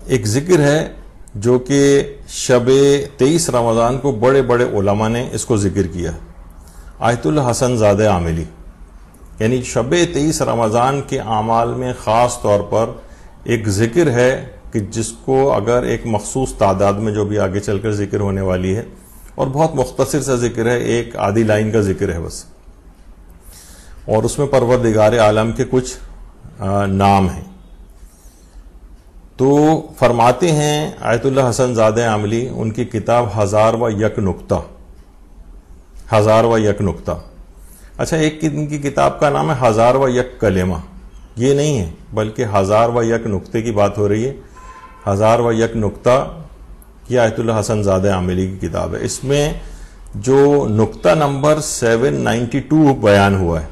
ایک ذکر ہے جو کہ شب 23 رمضان کو بڑے بڑے علماء نے اس کو ذکر کیا، آیت اللہ حسن زادہ عاملی. یعنی شب 23 رمضان کے اعمال میں خاص طور پر ایک ذکر ہے کہ جس کو اگر ایک مخصوص تعداد میں جو بھی آگے چل کر ذکر ہونے والی ہے، اور بہت مختصر سا ذکر ہے، ایک آدھی لائن کا ذکر ہے بس، اور اس میں پروردگار عالم کے کچھ نام ہیں. تو فرماتے ہیں آیت اللہ حسن زادہ عاملی، ان کی کتاب 1001 نکتہ، 1001 نکتہ. اچھا، ایک ان کی کتاب کا نام ہے 1001 کلمہ، یہ نہیں ہے بلکہ 1001 نکتے کی بات ہو رہی ہے. 1001 نکتہ یہ آیت اللہ حسن زادہ عاملی کی کتاب ہے. اس میں جو نکتہ نمبر 792 بیان ہوا ہے،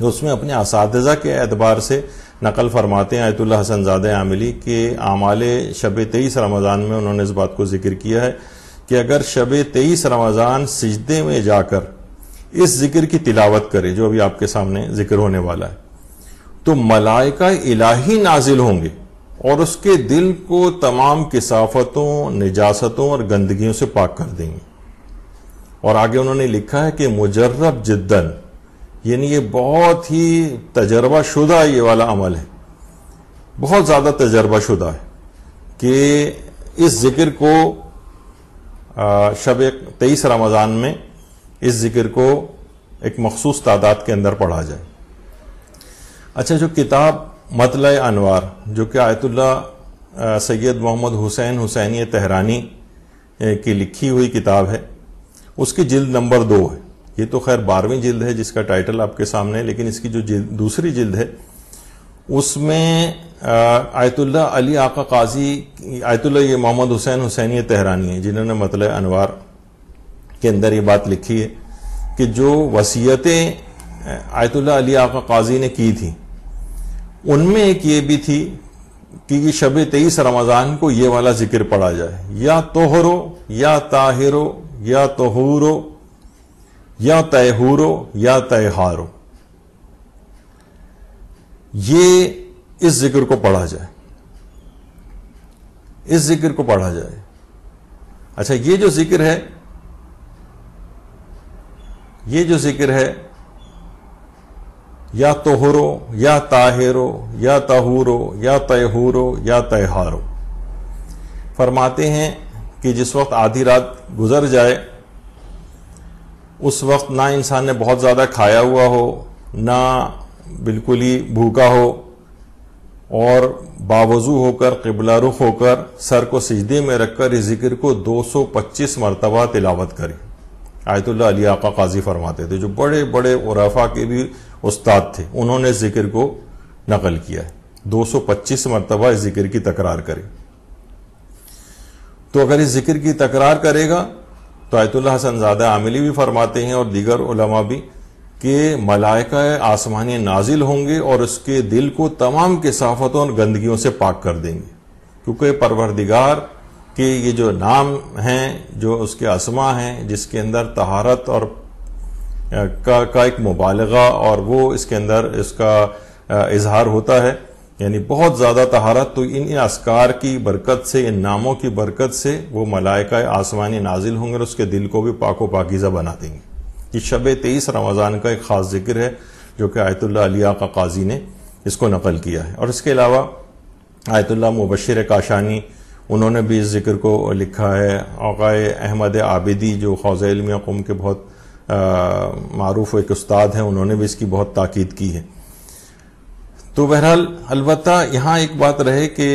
اس میں اپنے اساتذہ کے اعتبار سے نقل فرماتے ہیں آیت اللہ حسن زادہ عاملی کہ اعمال شب 23 رمضان میں انہوں نے اس بات کو ذکر کیا ہے کہ اگر شب 23 رمضان سجدے میں جا کر اس ذکر کی تلاوت کرے جو ابھی آپ کے سامنے ذکر ہونے والا ہے، تو ملائکہ الہی نازل ہوں گے اور اس کے دل کو تمام کثافتوں، نجاستوں اور گندگیوں سے پاک کر دیں گے. اور آگے انہوں نے لکھا ہے کہ مجرب جدن، یعنی یہ بہت ہی تجربہ شدہ یہ والا عمل ہے، بہت زیادہ تجربہ شدہ ہے کہ اس ذکر کو شب 23 رمضان میں اس ذکر کو ایک مخصوص تعداد کے اندر پڑھا جائے. اچھا، جو کتاب مطلع انوار جو کہ آیت اللہ سید محمد حسین حسینی تہرانی کی لکھی ہوئی کتاب ہے، اس کی جلد نمبر 2 ہے. یہ تو خیر 12ویں جلد ہے جس کا ٹائٹل آپ کے سامنے ہے، لیکن اس کی جو دوسری جلد ہے اس میں آیت اللہ علی آقا قاضی، آیت اللہ یہ محمد حسین حسینی تہرانی ہے جنہوں نے مطلع انوار کے اندر یہ بات لکھی ہے کہ جو وصیتیں آیت اللہ علی آقا قاضی نے کی تھی، ان میں ایک یہ بھی تھی کہ یہ شب 23 رمضان کو یہ والا ذکر پڑھا جائے، یا طہرو یا طاہرو یا طہورو یا طہورو یا طہارو، یہ اس ذکر کو پڑھا جائے، اس ذکر کو پڑھا جائے. اچھا، یہ جو ذکر ہے یا طہرو یا طاہرو یا طہورو یا طہورو یا طہارو، فرماتے ہیں کہ جس وقت آدھی رات گزر جائے، اس وقت نہ انسان نے بہت زیادہ کھایا ہوا ہو، نہ بالکل ہی بھوکا ہو، اور باوضو ہو کر قبلہ رخ ہو کر سر کو سجدے میں رکھ کر اس ذکر کو 225 مرتبہ تلاوت کرے. آیت اللہ علی آقا قاضی فرماتے تھے، جو بڑے بڑے عرفاء کے بھی استاد تھے، انہوں نے اس ذکر کو نقل کیا ہے. 225 مرتبہ اس ذکر کی تکرار کرے. تو اگر اس ذکر کی تکرار کرے گا تو آیت اللہ حسن زادہ عاملی بھی فرماتے ہیں اور دیگر علماء بھی کہ ملائکہ آسمانی نازل ہوں گے اور اس کے دل کو تمام کثافتوں اور گندگیوں سے پاک کر دیں گے، کیونکہ پروردگار کہ یہ جو نام ہیں، جو اس کے اسماء ہیں، جس کے اندر طہارت اور کا ایک مبالغہ اور وہ اس کے اندر اس کا اظہار ہوتا ہے، یعنی بہت زیادہ طہارت، تو ان اذکار کی برکت سے، ان ناموں کی برکت سے وہ ملائکہ آسمانی نازل ہوں گے اور اس کے دل کو بھی پاک و پاکیزہ بنا دیں گے. یہ شب 23 رمضان کا ایک خاص ذکر ہے جو کہ آیت اللہ علی آقا قاضی نے اس کو نقل کیا ہے. اور اس کے علاوہ آیت اللہ مبشر کاشانی، انہوں نے بھی اس ذکر کو لکھا ہے. آقائے احمد عابدی جو حوزہ علمیہ قم کے بہت معروف ایک استاد ہیں، انہوں نے بھی اس کی بہت تاکید کی ہے. تو بہرحال البتہ یہاں ایک بات رہے کہ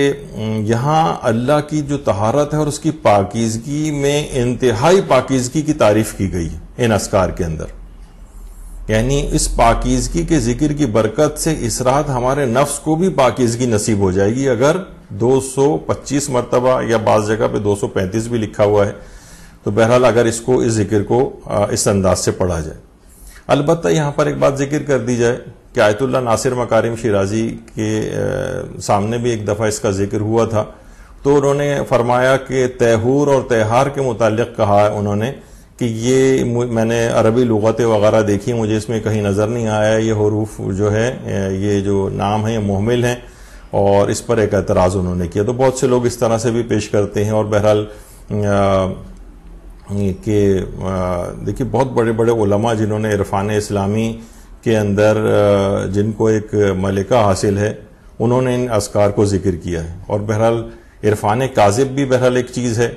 یہاں اللہ کی جو طہارت ہے اور اس کی پاکیزگی میں انتہائی پاکیزگی کی تعریف کی گئی ہے ان اذکار کے اندر. یعنی اس پاکیزگی کے ذکر کی برکت سے اس رات ہمارے نفس کو بھی پاکیزگی نصیب ہو جائے گی اگر 225 مرتبہ یا بعض جگہ پہ 235 بھی لکھا ہوا ہے. تو بہرحال اگر اس ذکر کو اس انداز سے پڑھا جائے. البتہ یہاں پر ایک بات ذکر کر دی جائے کہ آیت اللہ ناصر مکارم شیرازی کے سامنے بھی ایک دفعہ اس کا ذکر ہوا تھا، تو انہوں نے فرمایا کہ طہور اور طہار کے متعلق کہا ہے انہوں نے کہ یہ میں نے عربی لغتیں وغیرہ دیکھی، مجھے اس میں کہیں نظر نہیں آیا یہ حروف جو ہے، یہ جو نام ہے یہ محمل ہیں، اور اس پر ایک اعتراض انہوں نے کیا. تو بہت سے لوگ اس طرح سے بھی پیش کرتے ہیں. اور بہرحال کہ دیکھیے بہت بڑے بڑے علماء جنہوں نے عرفان اسلامی کے اندر جن کو ایک ملکہ حاصل ہے انہوں نے ان اذکار کو ذکر کیا ہے. اور بہرحال عرفان کاذب بھی بہرحال ایک چیز ہے.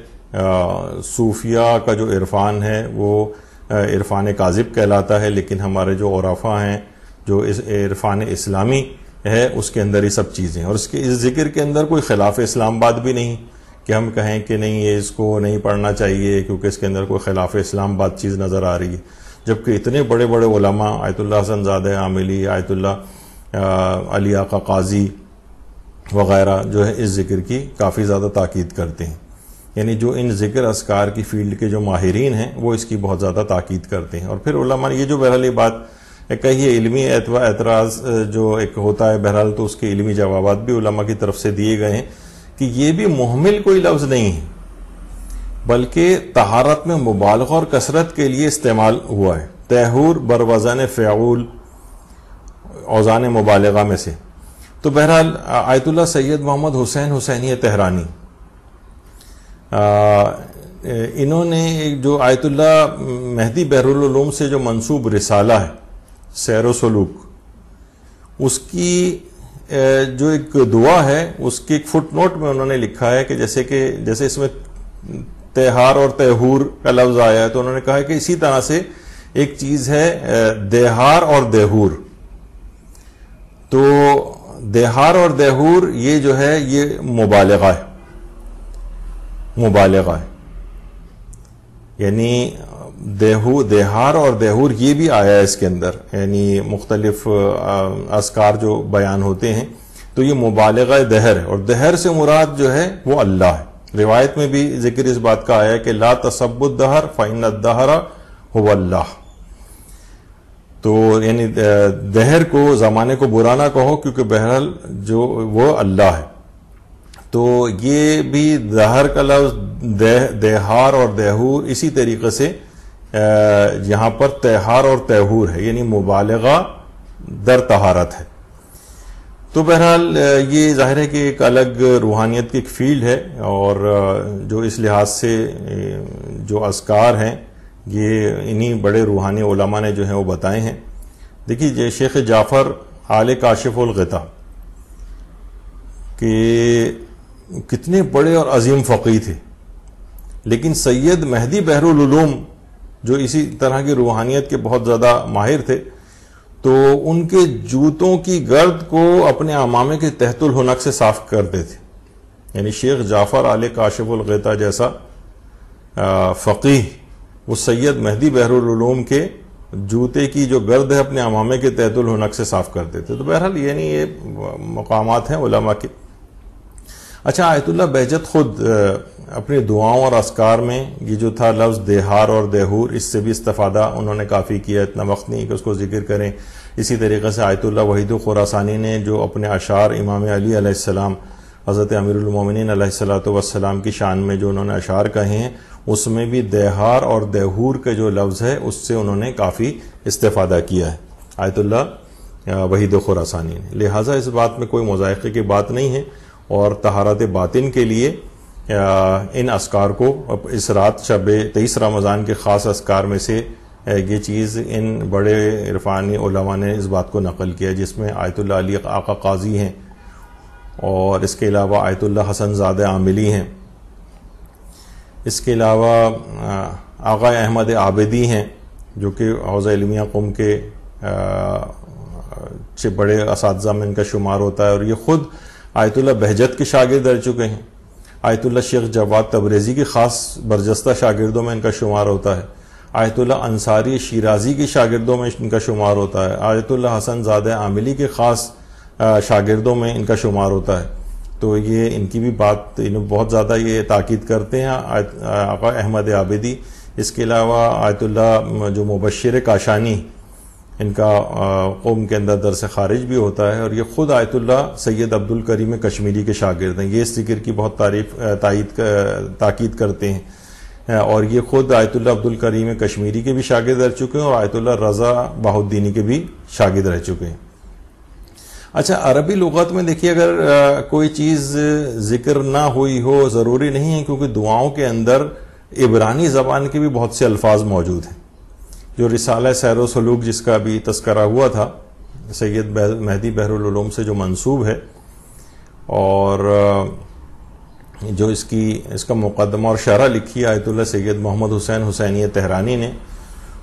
صوفیہ کا جو عرفان ہے وہ عرفان کاذب کہلاتا ہے, لیکن ہمارے جو عرفاء ہیں جو اس عرفان اسلامی ہے اس کے اندر یہ سب چیزیں. اور اس ذکر کے اندر کوئی خلاف اسلام بات بھی نہیں کہ ہم کہیں کہ نہیں یہ اس کو نہیں پڑھنا چاہیے کیونکہ اس کے اندر کوئی خلاف اسلام بات چیز نظر آ رہی ہے. جبکہ اتنے بڑے بڑے علماء آیت اللہ حسن زادہ عاملی, آیت اللہ علی آقا قاضی وغیرہ جو ہے اس ذکر کی کافی زیادہ تاکید کرتے ہیں. یعنی جو ان ذکر اذکار کی فیلڈ کے جو ماہرین ہیں وہ اس کی بہت زیادہ تاکید کرتے ہیں. اور پھر علماء نے یہ جو بہرحال یہ بات کہی ہے علمی اعتراض جو ایک ہوتا ہے بہرحال, تو اس کے علمی جوابات بھی علماء کی طرف سے دیے گئے ہیں کہ یہ بھی محمل کوئی لفظ نہیں ہے بلکہ طہارت میں مبالغہ اور کثرت کے لیے استعمال ہوا ہے. طہور بروزن فعول اوزان مبالغہ میں سے. تو بہرحال آیت اللہ سید محمد حسین حسینی تہرانی انہوں نے جو آیت اللہ مہدی بحرالعلوم سے جو منسوب رسالہ ہے سیر و سلوک, اس کی جو ایک دعا ہے اس کی ایک فٹ نوٹ میں انہوں نے لکھا ہے کہ جیسے اس میں تہار اور تہور کا لفظ آیا ہے تو انہوں نے کہا ہے کہ اسی طرح سے ایک چیز ہے دہار اور دہور. تو دہار اور دہور یہ جو ہے یہ مبالغہ ہے, مبالغہ ہے. یعنی دہار اور دہور یہ بھی آیا ہے اس کے اندر, یعنی مختلف اذکار جو بیان ہوتے ہیں تو یہ مبالغہ دہر ہے. اور دہر سے مراد جو ہے وہ اللہ ہے. روایت میں بھی ذکر اس بات کا آیا ہے کہ لا تسبوا الدہر فإن الدہر هو اللہ. تو یعنی دہر کو, زمانے کو برا نہ کہو کیونکہ بہرحال جو وہ اللہ ہے. تو یہ بھی دہر کا لفظ دہار اور دہور اسی طریقے سے یہاں پر تہار اور تہور ہے, یعنی مبالغہ در طہارت ہے. تو بہرحال یہ ظاہر ہے کہ ایک الگ روحانیت کی ایک فیلڈ ہے. اور جو اس لحاظ سے جو اذکار ہیں یہ انہی بڑے روحانی علماء نے جو ہیں وہ بتائے ہیں. دیکھیے شیخ جعفر آل کاشف الغطا کہ کتنے بڑے اور عظیم فقیہ تھے, لیکن سید مہدی بحرالعلوم جو اسی طرح کی روحانیت کے بہت زیادہ ماہر تھے تو ان کے جوتوں کی گرد کو اپنے عمامے کے تحت الحنک سے صاف کرتے تھے. یعنی شیخ جعفر آل کاشف الغطا جیسا فقیہ وہ سید مہدی بحرالعلوم کے جوتے کی جو گرد ہے اپنے عمامے کے تحت الحنک سے صاف کرتے تھے. تو بہرحال یعنی یہ مقامات ہیں علماء کے. اچھا, آیت اللہ بہجت خود اپنی دعاؤں اور اذکار میں یہ جو تھا لفظ دہار اور دہور اس سے بھی استفادہ انہوں نے کافی کیا, اتنا وقت نہیں کہ اس کو ذکر کریں. اسی طریقے سے آیت اللہ وحید خراسانی نے جو اپنے اشعار امام علی علیہ السلام حضرت امیر المومنین علیہ السلام کی شان میں جو انہوں نے اشعار کہے ہیں اس میں بھی دہار اور دہور کے جو لفظ ہے اس سے انہوں نے کافی استفادہ کیا ہے آیت اللہ وحید خراسانی نے. لہٰذا اس بات میں کوئی مذائقے کی بات نہیں ہے. اور طہارت باطن کے لیے ان اذکار کو اس رات شب 23 رمضان کے خاص اذکار میں سے یہ چیز ان بڑے عرفانی علماء نے اس بات کو نقل کیا, جس میں آیت اللہ علی آقا قاضی ہیں اور اس کے علاوہ آیت اللہ حسن زادہ عاملی ہیں, اس کے علاوہ آقا احمد عابدی ہیں جو کہ حوزہ علمیہ قم کے بڑے اساتذہ میں ان کا شمار ہوتا ہے. اور یہ خود آیت اللہ بہجت کے شاگرد رہ چکے ہیں. آیت اللہ شیخ جواد تبریزی کی خاص برجستہ شاگردوں میں ان کا شمار ہوتا ہے. آیت اللہ انصاری شیرازی کی شاگردوں میں ان کا شمار ہوتا ہے. آیت اللہ حسن زادہ عاملی کے خاص شاگردوں میں ان کا شمار ہوتا ہے. تو یہ ان کی بھی بات بہت زیادہ یہ تاکید کرتے ہیں آقا احمد عابدی. اس کے علاوہ آیت اللہ جو مبشر کاشانی ان کا قوم کے اندر درس خارج بھی ہوتا ہے, اور یہ خود آیت اللہ سید عبد الکریم کشمیری کے شاگرد ہیں. یہ اس ذکر کی بہت تاکید کرتے ہیں, اور یہ خود آیت اللہ عبد الکریم کشمیری کے بھی شاگرد رہ چکے ہیں اور آیت اللہ رضا بہاؤالدینی کے بھی شاگرد رہ چکے ہیں. اچھا، عربی لغت میں دیکھیے اگر کوئی چیز ذکر نہ ہوئی ہو ضروری نہیں ہے، کیونکہ دعاؤں کے اندر عبرانی زبان کے بھی بہت سے الفاظ موجود ہیں. جو رسالہ سیر و سلوک جس کا بھی تذکرہ ہوا تھا سید مہدی بحر العلوم سے جو منسوب ہے، اور جو اس کا مقدمہ اور شرح لکھی آیت اللہ سید محمد حسین حسینی تہرانی نے،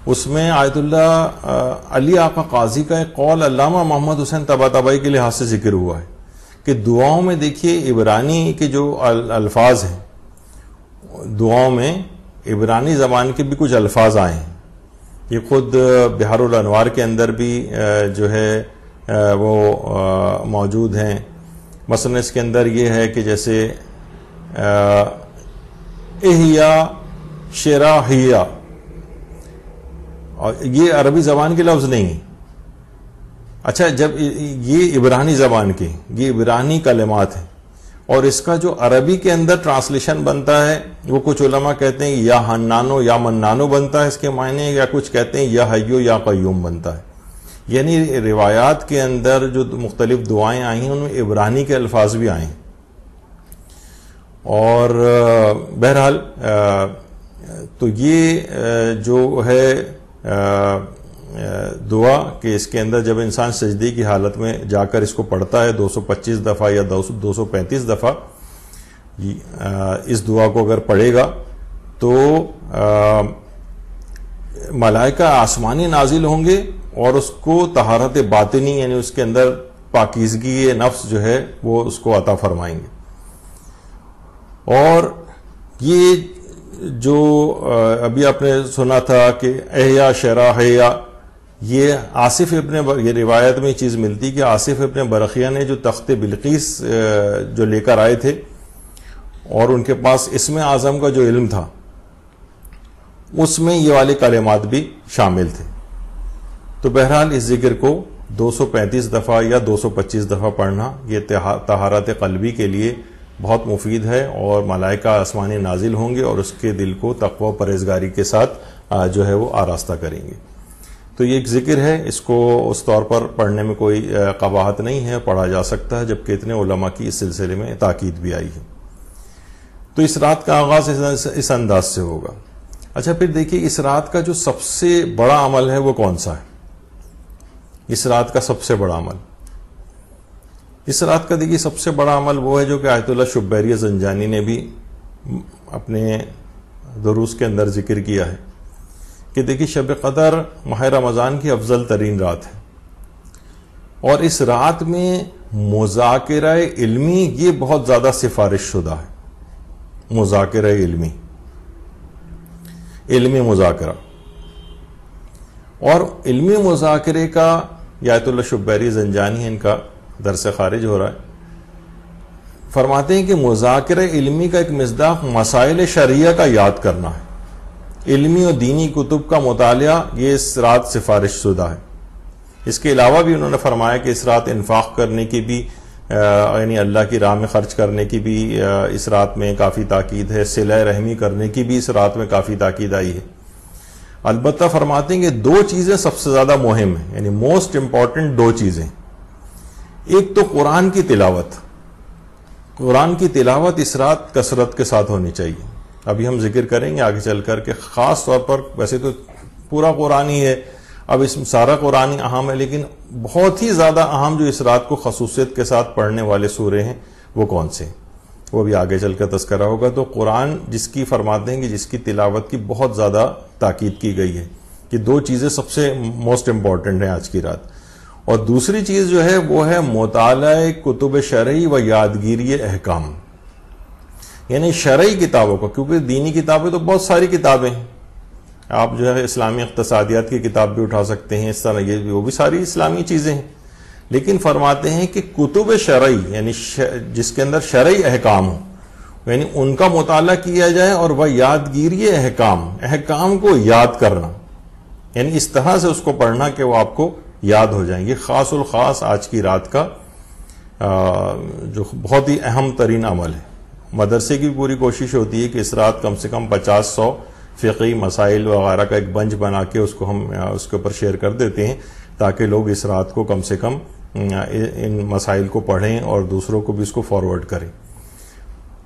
اس میں آیت اللہ علی آقا قاضی کا ایک قول علامہ محمد حسین طباطبائی کے لحاظ سے ذکر ہوا ہے کہ دعاؤں میں دیکھیے عبرانی کے جو الفاظ ہیں، دعاؤں میں عبرانی زبان کے بھی کچھ الفاظ آئے ہیں. یہ خود بحار الانوار کے اندر بھی جو ہے وہ موجود ہیں. مثلا اس کے اندر یہ ہے کہ جیسے احیا شراحیہ، اور یہ عربی زبان کے لفظ نہیں ہیں. اچھا، جب یہ عبرانی زبان کے، یہ عبرانی کلمات ہیں، اور اس کا جو عربی کے اندر ٹرانسلیشن بنتا ہے وہ کچھ علماء کہتے ہیں یا حنانو یا منانو بنتا ہے اس کے معنی، یا کچھ کہتے ہیں یا حیو یا قیوم بنتا ہے. یعنی روایات کے اندر جو مختلف دعائیں آئی ہیں ان میں عبرانی کے الفاظ بھی آئے ہیں. اور بہرحال تو یہ جو ہے دعا کہ اس کے اندر جب انسان سجدے کی حالت میں جا کر اس کو پڑھتا ہے 225 دفعہ یا 235 دفعہ، اس دعا کو اگر پڑھے گا تو ملائکہ آسمانی نازل ہوں گے اور اس کو طہارت باطنی، یعنی اس کے اندر پاکیزگی نفس جو ہے وہ اس کو عطا فرمائیں گے. اور یہ جو ابھی آپ نے سنا تھا کہ احیا شراحیہ، یہ آصف یہ روایت میں یہ چیز ملتی کہ آصف ابن برقیہ نے جو تخت بلقیس جو لے کر آئے تھے اور ان کے پاس اسم اعظم کا جو علم تھا، اس میں یہ والے کلمات بھی شامل تھے. تو بہرحال اس ذکر کو 235 دفعہ یا 225 دفعہ پڑھنا یہ طہارت قلبی کے لیے بہت مفید ہے، اور ملائکہ آسمانی نازل ہوں گے اور اس کے دل کو تقوی پرہیزگاری کے ساتھ جو ہے وہ آراستہ کریں گے. تو یہ ایک ذکر ہے، اس کو اس طور پر پڑھنے میں کوئی قباحت نہیں ہے، پڑھا جا سکتا ہے، جبکہ اتنے علماء کی اس سلسلے میں تاکید بھی آئی ہے. تو اس رات کا آغاز اس انداز سے ہوگا. اچھا، پھر دیکھیے اس رات کا جو سب سے بڑا عمل ہے وہ کون سا ہے؟ اس رات کا سب سے بڑا عمل، اس رات کا دیکھیے سب سے بڑا عمل وہ ہے جو کہ آیت اللہ شبیری زنجانی نے بھی اپنے دروس کے اندر ذکر کیا ہے کہ دیکھیے شب قدر ماہ رمضان کی افضل ترین رات ہے، اور اس رات میں مذاکرہ علمی یہ بہت زیادہ سفارش شدہ ہے. مذاکرہ علمی مذاکرہ، اور علمی مذاکرے کا آیت اللہ شبیری زنجانی ان کا درس خارج ہو رہا ہے، فرماتے ہیں کہ مذاکرہ علمی کا ایک مصداق مسائل شرعیہ کا یاد کرنا ہے. علمی اور دینی کتب کا مطالعہ یہ اس رات سفارش شدہ ہے. اس کے علاوہ بھی انہوں نے فرمایا کہ اس رات انفاق کرنے کی بھی، یعنی اللہ کی راہ میں خرچ کرنے کی بھی اس رات میں کافی تاکید ہے، صلہ رحمی کرنے کی بھی اس رات میں کافی تاکید آئی ہے. البتہ فرماتے ہیں کہ دو چیزیں سب سے زیادہ مہم ہیں، یعنی موسٹ امپورٹنٹ دو چیزیں. ایک تو قرآن کی تلاوت، قرآن کی تلاوت اس رات کثرت کے ساتھ ہونی چاہیے. ابھی ہم ذکر کریں گے آگے چل کر کہ خاص طور پر، ویسے تو پورا قرآن ہی ہے، اب اس سارا قرآن ہی اہم ہے، لیکن بہت ہی زیادہ اہم جو اس رات کو خصوصیت کے ساتھ پڑھنے والے سورے ہیں وہ کون سے ہیں، وہ بھی آگے چل کر تذکرہ ہوگا. تو قرآن جس کی فرماتے ہیں کہ جس کی تلاوت کی بہت زیادہ تاکید کی گئی ہے، کہ دو چیزیں سب سے موسٹ امپورٹنٹ ہیں آج کی رات. اور دوسری چیز جو ہے وہ ہے مطالعہ کتب شرعی و یادگیری احکام، یعنی شرعی کتابوں کو، کیونکہ دینی کتابیں تو بہت ساری کتابیں ہیں، آپ جو ہے اسلامی اقتصادیات کی کتاب بھی اٹھا سکتے ہیں، اس طرح یہ وہ بھی ساری اسلامی چیزیں ہیں. لیکن فرماتے ہیں کہ کتب شرعی، یعنی جس کے اندر شرعی احکام ہوں، یعنی ان کا مطالعہ کیا جائے، اور وہ یادگیری احکام کو یاد کرنا، یعنی اس طرح سے اس کو پڑھنا کہ وہ آپ کو یاد ہو جائیں. یہ خاص الخاص آج کی رات کا جو بہت ہی اہم ترین عمل ہے. مدرسے کی پوری کوشش ہوتی ہے کہ اس رات کم سے کم 50-100 فقہی مسائل وغیرہ کا ایک بنچ بنا کے اس کو ہم اس کے اوپر شیئر کر دیتے ہیں، تاکہ لوگ اس رات کو کم سے کم ان مسائل کو پڑھیں اور دوسروں کو بھی اس کو فارورڈ کریں.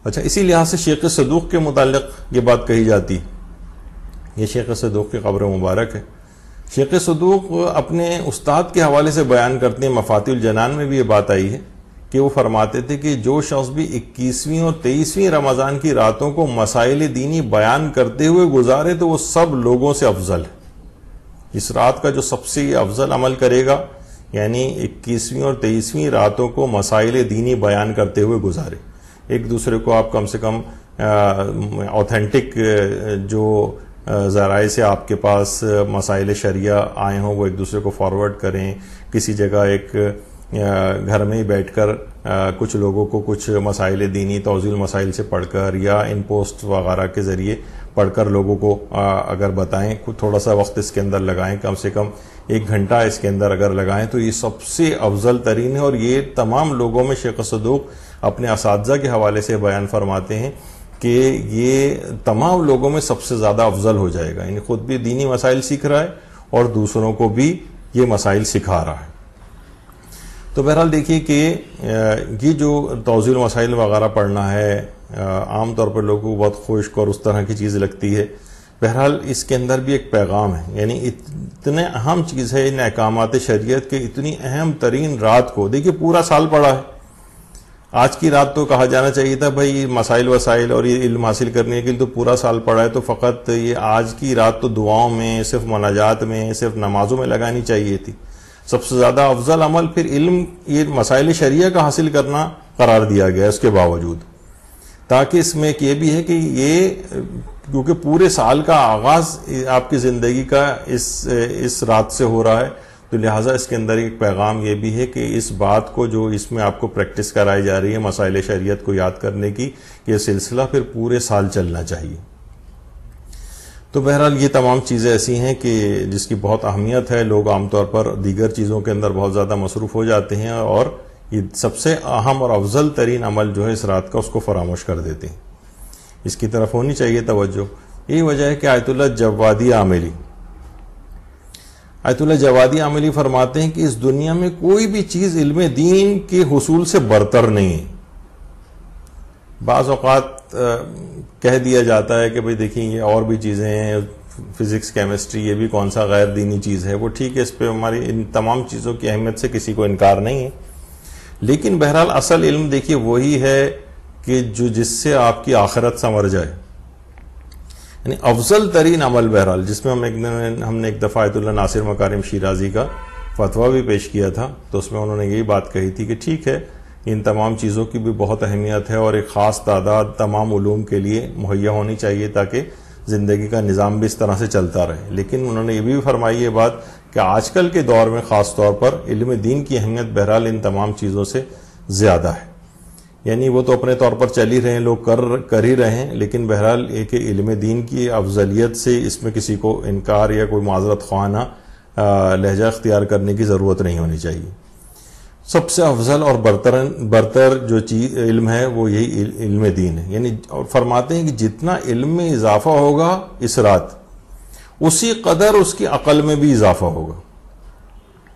اچھا، اسی لحاظ سے شیخ صدوق کے متعلق یہ بات کہی جاتی. یہ شیخ صدوق کی قبر مبارک ہے. شیخ صدوق اپنے استاد کے حوالے سے بیان کرتے ہیں، مفاتیح الجنان میں بھی یہ بات آئی ہے کہ وہ فرماتے تھے کہ جو شخص بھی 21ویں اور 23ویں رمضان کی راتوں کو مسائل دینی بیان کرتے ہوئے گزارے تو وہ سب لوگوں سے افضل ہے. اس رات کا جو سب سے افضل عمل کرے گا، یعنی 21ویں اور 23ویں راتوں کو مسائل دینی بیان کرتے ہوئے گزارے. ایک دوسرے کو آپ کم سے کم اوتھینٹک جو ذرائع سے آپ کے پاس مسائل شریعہ آئے ہوں وہ ایک دوسرے کو فارورڈ کریں. کسی جگہ ایک گھر میں ہی بیٹھ کر کچھ لوگوں کو کچھ مسائل دینی توضیح المسائل سے پڑھ کر یا ان پوسٹ وغیرہ کے ذریعے پڑھ کر لوگوں کو اگر بتائیں، تھوڑا سا وقت اس کے اندر لگائیں، کم سے کم 1 گھنٹہ اس کے اندر اگر لگائیں تو یہ سب سے افضل ترین ہے. اور یہ تمام لوگوں میں شیخ صدوق اپنے اساتذہ کے حوالے سے بیان فرماتے ہیں کہ یہ تمام لوگوں میں سب سے زیادہ افضل ہو جائے گا. یعنی خود بھی دینی مسائل سیکھ رہا ہے اور دوسروں کو بھی یہ مسائل سکھا رہا ہے. تو بہرحال دیکھیے کہ یہ جو توضیح المسائل وغیرہ پڑھنا ہے عام طور پر لوگوں کو بہت خشک اور اس طرح کی چیز لگتی ہے. بہرحال اس کے اندر بھی ایک پیغام ہے. یعنی اتنے اہم چیز ہے ان احکامات شریعت کے، اتنی اہم ترین رات کو دیکھیے پورا سال پڑا ہے. آج کی رات تو کہا جانا چاہیے تھا بھائی مسائل وسائل اور یہ علم حاصل کرنے کے لیے تو پورا سال پڑا ہے، تو فقط یہ آج کی رات تو دعاؤں میں، صرف مناجات میں، صرف نمازوں میں لگانی چاہیے تھی. سب سے زیادہ افضل عمل پھر علم، یہ مسائل شریعہ کا حاصل کرنا قرار دیا گیا اس کے باوجود، تاکہ اس میں ایک یہ بھی ہے کہ یہ کیونکہ پورے سال کا آغاز آپ کی زندگی کا اس رات سے ہو رہا ہے، تو لہٰذا اس کے اندر ایک پیغام یہ بھی ہے کہ اس بات کو جو اس میں آپ کو پریکٹس کرائی جا رہی ہے مسائل شریعت کو یاد کرنے کی، یہ سلسلہ پھر پورے سال چلنا چاہیے. تو بہرحال یہ تمام چیزیں ایسی ہیں کہ جس کی بہت اہمیت ہے. لوگ عام طور پر دیگر چیزوں کے اندر بہت زیادہ مصروف ہو جاتے ہیں اور یہ سب سے اہم اور افضل ترین عمل جو ہے اس رات کا اس کو فراموش کر دیتے ہیں. اس کی طرف ہونی چاہیے توجہ. یہی وجہ ہے کہ آیت اللہ جوادی عاملی فرماتے ہیں کہ اس دنیا میں کوئی بھی چیز علم دین کے حصول سے برتر نہیں ہے. بعض اوقات کہہ دیا جاتا ہے کہ بھئی دیکھیں یہ اور بھی چیزیں ہیں، فزکس، کیمسٹری، یہ بھی کون سا غیر دینی چیز ہے. وہ ٹھیک ہے، اس پہ ہماری ان تمام چیزوں کی اہمیت سے کسی کو انکار نہیں ہے، لیکن بہرحال اصل علم دیکھیے وہی ہے کہ جس سے آپ کی آخرت سنور جائے. یعنی افضل ترین عمل بہرحال جس میں ہم نے ایک دفعہ آیت اللہ ناصر مکارم شیرازی کا فتویٰ بھی پیش کیا تھا، تو اس میں انہوں نے یہی بات کہی تھی کہ ٹھیک ہے ان تمام چیزوں کی بھی بہت اہمیت ہے اور ایک خاص تعداد تمام علوم کے لیے مہیا ہونی چاہیے تاکہ زندگی کا نظام بھی اس طرح سے چلتا رہے. لیکن انہوں نے یہ بھی فرمائی یہ بات کہ آج کل کے دور میں خاص طور پر علم دین کی اہمیت بہرحال ان تمام چیزوں سے زیادہ ہے. یعنی وہ تو اپنے طور پر چل ہی رہے ہیں، لوگ کر ہی رہے ہیں، لیکن بہرحال ایک علم دین کی افضلیت سے اس میں کسی کو انکار یا کوئی معذرت خواہانہ لہجہ اختیار کرنے کی ضرورت نہیں ہونی چاہیے. سب سے افضل اور برتر جو چیز علم ہے وہ یہی علم دین ہے. یعنی اور فرماتے ہیں کہ جتنا علم میں اضافہ ہوگا اس رات، اسی قدر اس کی عقل میں بھی اضافہ ہوگا.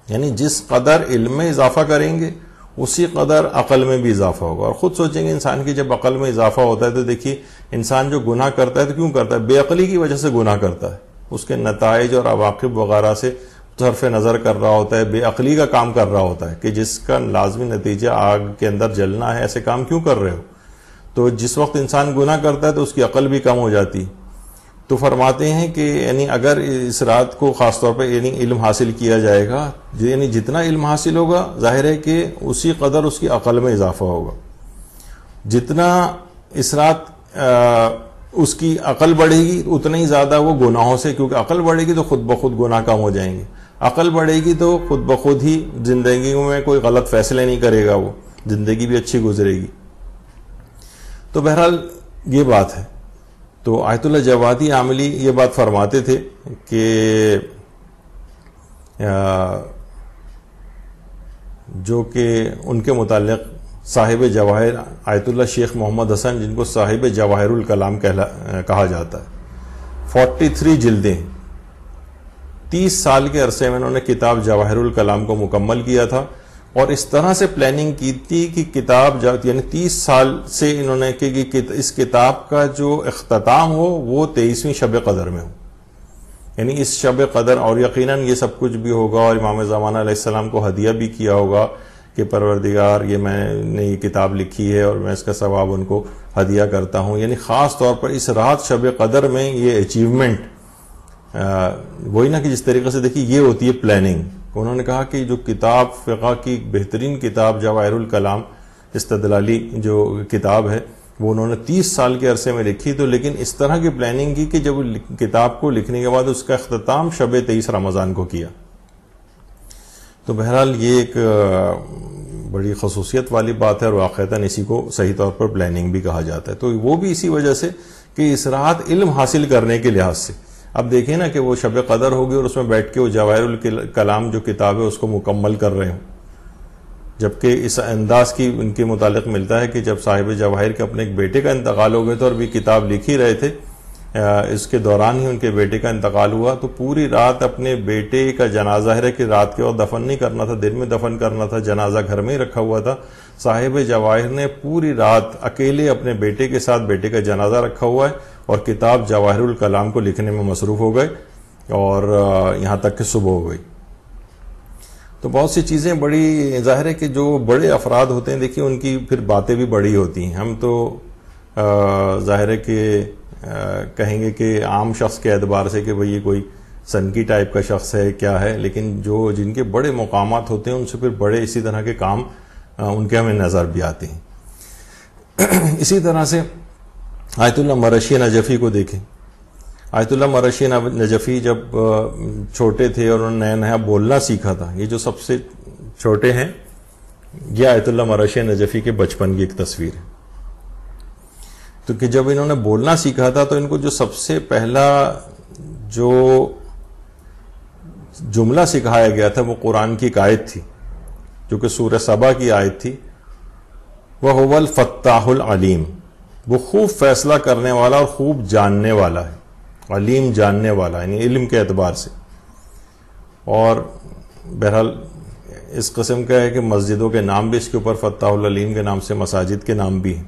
یعنی جس قدر علم میں اضافہ کریں گے اسی قدر عقل میں بھی اضافہ ہوگا. اور خود سوچیں گے انسان کی جب عقل میں اضافہ ہوتا ہے تو دیکھیے انسان جو گناہ کرتا ہے تو کیوں کرتا ہے؟ بے عقلی کی وجہ سے گناہ کرتا ہے. اس کے نتائج اور عواقب وغیرہ سے صرف نظر کر رہا ہوتا ہے، بے عقلی کا کام کر رہا ہوتا ہے کہ جس کا لازمی نتیجہ آگ کے اندر جلنا ہے. ایسے کام کیوں کر رہے ہو؟ تو جس وقت انسان گناہ کرتا ہے تو اس کی عقل بھی کم ہو جاتی. تو فرماتے ہیں کہ یعنی اگر اس رات کو خاص طور پہ یعنی علم حاصل کیا جائے گا، یعنی جتنا علم حاصل ہوگا ظاہر ہے کہ اسی قدر اس کی عقل میں اضافہ ہوگا. جتنا اس رات اس کی عقل بڑھے گی اتنا ہی زیادہ وہ گناہوں سے، کیونکہ عقل بڑھے گی تو خود بخود گناہ کم ہو جائیں گے. عقل بڑھے گی تو خود بخود ہی زندگی میں کوئی غلط فیصلے نہیں کرے گا، وہ زندگی بھی اچھی گزرے گی. تو بہرحال یہ بات ہے. تو آیت اللہ جوادی عاملی یہ بات فرماتے تھے کہ جو کہ ان کے متعلق صاحب جواہر آیت اللہ شیخ محمد حسن، جن کو صاحب جواہر الکلام کہا جاتا ہے، 43 جلدیں 30 سال کے عرصے میں انہوں نے کتاب جواہر الکلام کو مکمل کیا تھا. اور اس طرح سے پلاننگ کی تھی کہ کتاب یعنی 30 سال سے انہوں نے کہ اس کتاب کا جو اختتام ہو وہ 23ویں شب قدر میں ہو، یعنی اس شب قدر، اور یقیناً یہ سب کچھ بھی ہوگا اور امام زمانہ علیہ السلام کو ہدیہ بھی کیا ہوگا کہ پروردگار یہ میں نے یہ کتاب لکھی ہے اور میں اس کا ثواب ان کو ہدیہ کرتا ہوں، یعنی خاص طور پر اس رات شب قدر میں یہ اچیومنٹ، وہی نا کہ جس طریقے سے دیکھیے یہ ہوتی ہے پلاننگ. انہوں نے کہا کہ جو کتاب فقہ کی بہترین کتاب جواہر الکلام استدلالی جو کتاب ہے وہ انہوں نے 30 سال کے عرصے میں لکھی، تو لیکن اس طرح کی پلاننگ کی کہ جب کتاب کو لکھنے کے بعد اس کا اختتام شب 23 رمضان کو کیا. تو بہرحال یہ ایک بڑی خصوصیت والی بات ہے اور واقعتاً اسی کو صحیح طور پر پلاننگ بھی کہا جاتا ہے. تو وہ بھی اسی وجہ سے کہ اس رات علم حاصل کرنے کے لحاظ سے، اب دیکھیں نا کہ وہ شب قدر ہوگی اور اس میں بیٹھ کے وہ جواہر الکلام جو کتاب ہے اس کو مکمل کر رہے ہوں، جبکہ اس انداز کی ان کے متعلق ملتا ہے کہ جب صاحب جواہر کے اپنے ایک بیٹے کا انتقال ہو گئے تو اور بھی کتاب لکھ ہی رہے تھے، اس کے دوران ہی ان کے بیٹے کا انتقال ہوا، تو پوری رات اپنے بیٹے کا جنازہ ہے کہ رات کے وقت دفن نہیں کرنا تھا، دن میں دفن کرنا تھا، جنازہ گھر میں ہی رکھا ہوا تھا. صاحب جواہر نے پوری رات اکیلے اپنے بیٹے کے ساتھ بیٹے کا جنازہ رکھا ہوا ہے اور کتاب جواہر الکلام کو لکھنے میں مصروف ہو گئے اور یہاں تک کہ صبح ہو گئی. تو بہت سی چیزیں بڑی ظاہر ہے کہ جو بڑے افراد ہوتے ہیں دیکھیے ان کی پھر باتیں بھی بڑی ہوتی ہیں. ہم تو ظاہر ہے کہ کہیں گے کہ عام شخص کے اعتبار سے کہ بھئی یہ کوئی سنکی ٹائپ کا شخص ہے کیا ہے، لیکن جو جن کے بڑے مقامات ہوتے ہیں ان سے پھر بڑے اسی طرح کے کام ان کے ہمیں نظر بھی آتے ہیں. اسی طرح سے آیت اللہ مرشی نجفی کو دیکھیں. آیت اللہ مرشی نجفی جب چھوٹے تھے اور انہوں نے نیا بولنا سیکھا تھا، یہ جو سب سے چھوٹے ہیں یہ آیت اللہ مرشی نجفی کے بچپن کی ایک تصویر ہے. تو کہ جب انہوں نے بولنا سیکھا تھا تو ان کو جو سب سے پہلا جو جملہ سکھایا گیا تھا وہ قرآن کی ایک آیت تھی جو کہ سورہ سبا کی آیت تھی، وَهُوَ الْفَتَّاحُ الْعَلِيمُ، وہ خوب فیصلہ کرنے والا اور خوب جاننے والا ہے، علیم جاننے والا یعنی علم کے اعتبار سے. اور بہرحال اس قسم کا ہے کہ مسجدوں کے نام بھی اس کے اوپر فتاح العلیم کے نام سے مساجد کے نام بھی ہیں،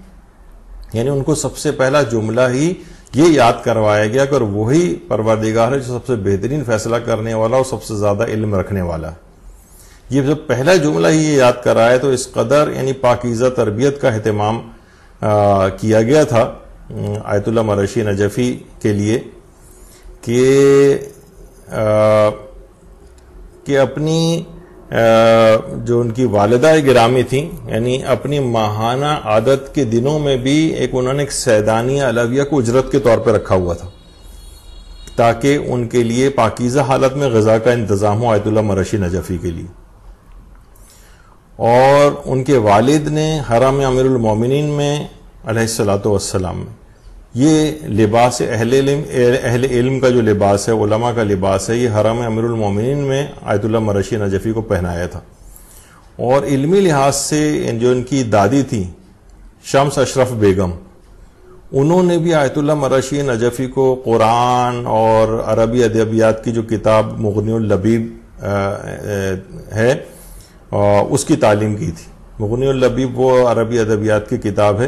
یعنی ان کو سب سے پہلا جملہ ہی یہ یاد کروایا گیا کہ وہی پروردگار ہے جو سب سے بہترین فیصلہ کرنے والا اور سب سے زیادہ علم رکھنے والا ہے. یہ جب پہلا جملہ ہی یہ یاد کرایا تو اس قدر یعنی پاکیزہ تربیت کا اہتمام کیا گیا تھا آیت اللہ مرشی نجفی کے لیے کہ اپنی جو ان کی والدہ گرامی تھیں یعنی اپنی ماہانہ عادت کے دنوں میں بھی انہوں نے ایک سیدانیہ علویہ کو اجرت کے طور پہ رکھا ہوا تھا تاکہ ان کے لیے پاکیزہ حالت میں غذا کا انتظام ہو آیت اللہ مرشی نجفی کے لیے. اور ان کے والد نے حرم امیر المومنین میں علیہ الصلوۃ والسلام میں یہ لباس اہل علم کا جو لباس ہے، علماء کا لباس ہے، یہ حرم امیر المومنین میں آیت اللہ مرشی نجفی کو پہنایا تھا. اور علمی لحاظ سے جو ان کی دادی تھی شمس اشرف بیگم، انہوں نے بھی آیت اللہ مرشی نجفی کو قرآن اور عربی ادبیات کی جو کتاب مغنی اللبیب ہے اس کی تعلیم کی تھی. مغنی اللبیب وہ عربی ادبیات کی کتاب ہے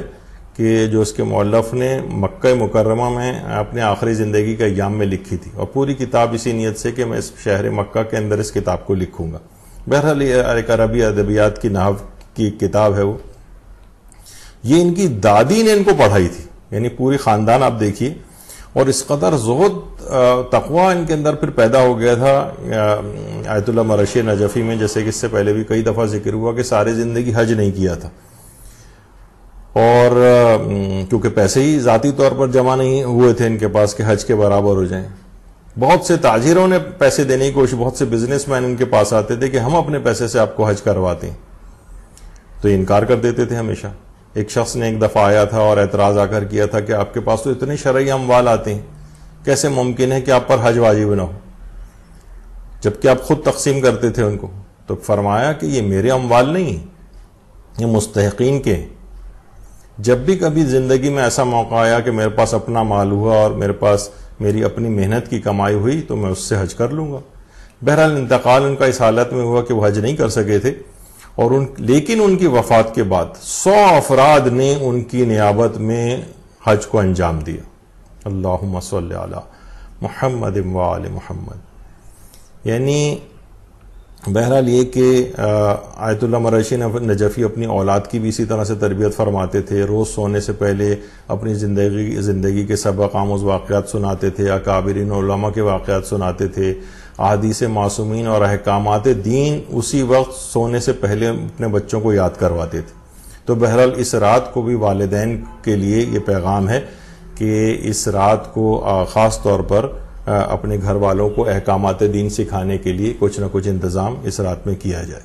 کہ جو اس کے مؤلف نے مکہ مکرمہ میں اپنے آخری زندگی کا ایام میں لکھی تھی، اور پوری کتاب اسی نیت سے کہ میں اس شہر مکہ کے اندر اس کتاب کو لکھوں گا. بہرحال ایک عربی ادبیات کی نحو کی کتاب ہے وہ. یہ ان کی دادی نے ان کو پڑھائی تھی، یعنی پوری خاندان آپ دیکھیے. اور اس قدر زہد تقوی ان کے اندر پھر پیدا ہو گیا تھا آیت اللہ مرشی نجفی میں، جیسے کہ اس سے پہلے بھی کئی دفعہ ذکر ہوا کہ ساری زندگی حج نہیں کیا تھا، اور کیونکہ پیسے ہی ذاتی طور پر جمع نہیں ہوئے تھے ان کے پاس کہ حج کے برابر ہو جائیں. بہت سے تاجروں نے پیسے دینے کی کوشش، بہت سے بزنس مین ان کے پاس آتے تھے کہ ہم اپنے پیسے سے آپ کو حج کرواتے ہیں، تو یہ انکار کر دیتے تھے ہمیشہ. ایک شخص نے ایک دفعہ آیا تھا اور اعتراض آ کر کیا تھا کہ آپ کے پاس تو اتنے شرعی اموال آتے ہیں، کیسے ممکن ہے کہ آپ پر حج واجب نہ ہو جبکہ آپ خود تقسیم کرتے تھے ان کو. تو فرمایا کہ یہ میرے اموال نہیں ہیں، یہ مستحقین کے ہیں. جب بھی کبھی زندگی میں ایسا موقع آیا کہ میرے پاس اپنا مال ہوا اور میرے پاس میری اپنی محنت کی کمائی ہوئی تو میں اس سے حج کر لوں گا. بہرحال انتقال ان کا اس حالت میں ہوا کہ وہ حج نہیں کر سکے تھے، لیکن ان کی وفات کے بعد 100 افراد نے ان کی نیابت میں حج کو انجام دیا. اللہم صلی علی محمد و آل محمد. یعنی بہرحال یہ کہ آیت اللہ مرشی نجفی اپنی اولاد کی بھی اسی طرح سے تربیت فرماتے تھے. روز سونے سے پہلے اپنی زندگی کے سبق آموز واقعات سناتے تھے, اکابرین علماء کے واقعات سناتے تھے, احادیث معصومین اور احکامات دین اسی وقت سونے سے پہلے اپنے بچوں کو یاد کرواتے تھے. تو بہرحال اس رات کو بھی والدین کے لیے یہ پیغام ہے کہ اس رات کو خاص طور پر اپنے گھر والوں کو احکامات دین سکھانے کے لیے کچھ نہ کچھ انتظام اس رات میں کیا جائے.